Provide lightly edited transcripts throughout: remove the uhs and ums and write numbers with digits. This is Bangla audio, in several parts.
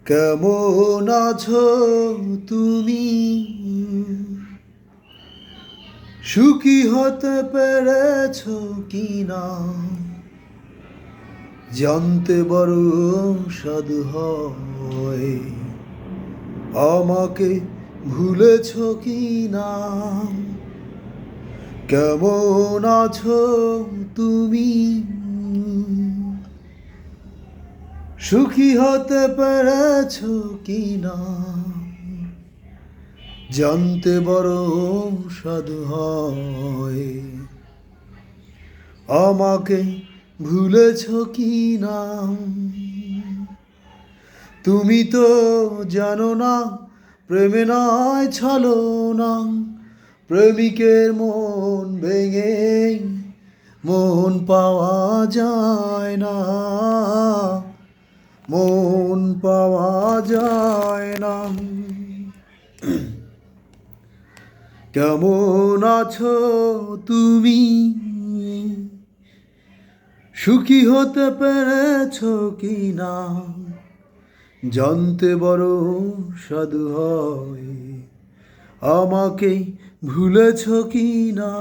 কেমন আছো তুমি? সুখী হতে পেরেছো কিনা জানতে বড় সাধু হয়। আমাকে ভুলেছো কিনা? কেমন আছো তুমি? সুখী হতে পেরেছো কিনা জানতে বড় সাধু হয়। আমাকে ভুলেছো কিনা? তুমি তো জানো না প্রেমে নয় ছলনা, প্রেমিকের মন ভেঙে মন পাওয়া যায় না, মন পাওয়া যায় না। কেমন আছো তুমি? সুখী হতে পেরেছো কিনা জানতে বড় সাধু হয়। আমাকে ভুলেছো কিনা?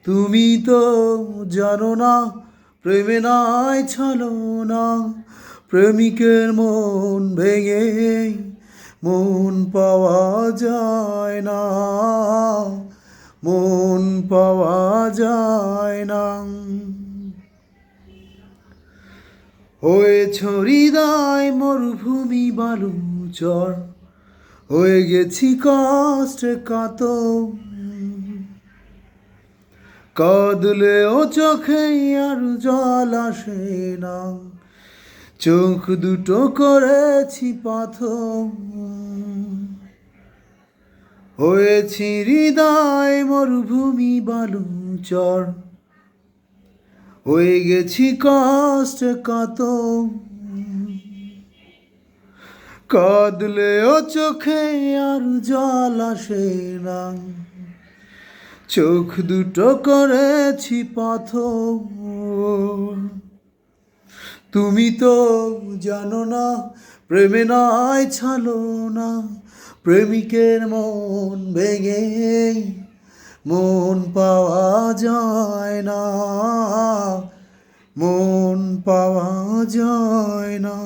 তুমি তো জানো না প্রেমে নাই ছলনা, প্রেমিকের মন ভেঙে মন পাওয়া যায় না, মন পাওয়া যায় না। হয়েছ হৃদয় মরুভূমি বালুচর, হয়ে গেছি কষ্টে কাতর, কাঁদলেও চোখে আর জল আসে না, চোখ দুটো করেছি পাথর। হয়েছি হৃদয় মরুভূমি বালুচর, হয়ে গেছি কষ্টে কাতর, কাঁদলেও চোখে আর জল আসে না, চোখ দুটো করেছি পাথর। তুমি তো জানো না প্রেমে নাই ছলনা, প্রেমিকের মন ভেঙে মন পাওয়া যায় না, মন পাওয়া যায় না।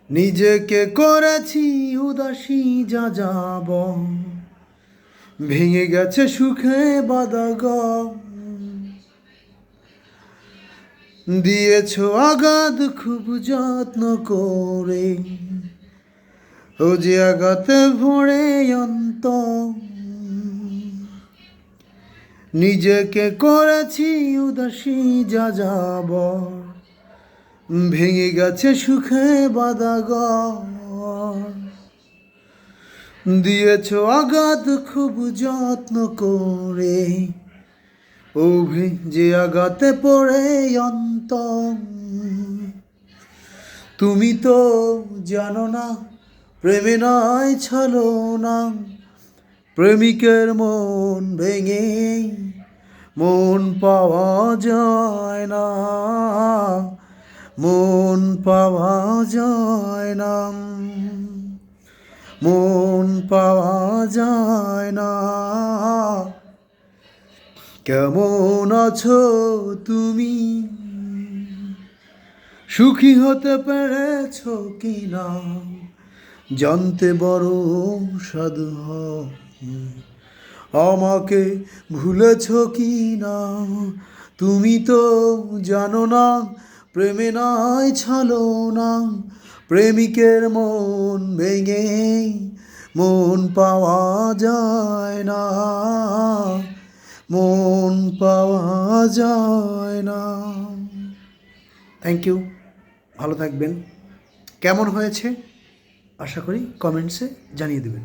নিজেকে করেছি উদাসী যা যাব, ভেঙে গেছে সুখে বাঁধা গম, দিয়েছ আঘাত খুব যত্ন করে, ও যে আঘাতে ভরে অন্তর। নিজেকে করেছি উদাসী যা যাব, ভেঙে গেছে সুখে বাঁধা ঘর, দিয়েছ আঘাত খুব যত্ন করে, ও যে আঘাতে পড়ে অন্তর। তুমি তো জানো না প্রেমে নয় ছলনা, প্রেমিকের মন ভেঙে মন পাওয়া যায় না, মন পাওয়া যায় না, মন পাওয়া যায় না। কেমন আছো তুমি? সুখী হতে পেরেছো কিনা জানতে বড় সাধু হয়। আমাকে ভুলেছো কিনা? তুমি তো জানো না প্রেমে নাই ছলনা, প্রেমিকের মন ভেঙে মন পাওয়া যায় না, মন পাওয়া যায় না। থ্যাংক ইউ, ভালো থাকবেন। কেমন হয়েছে আশা করি কমেন্টসে জানিয়ে দেবেন।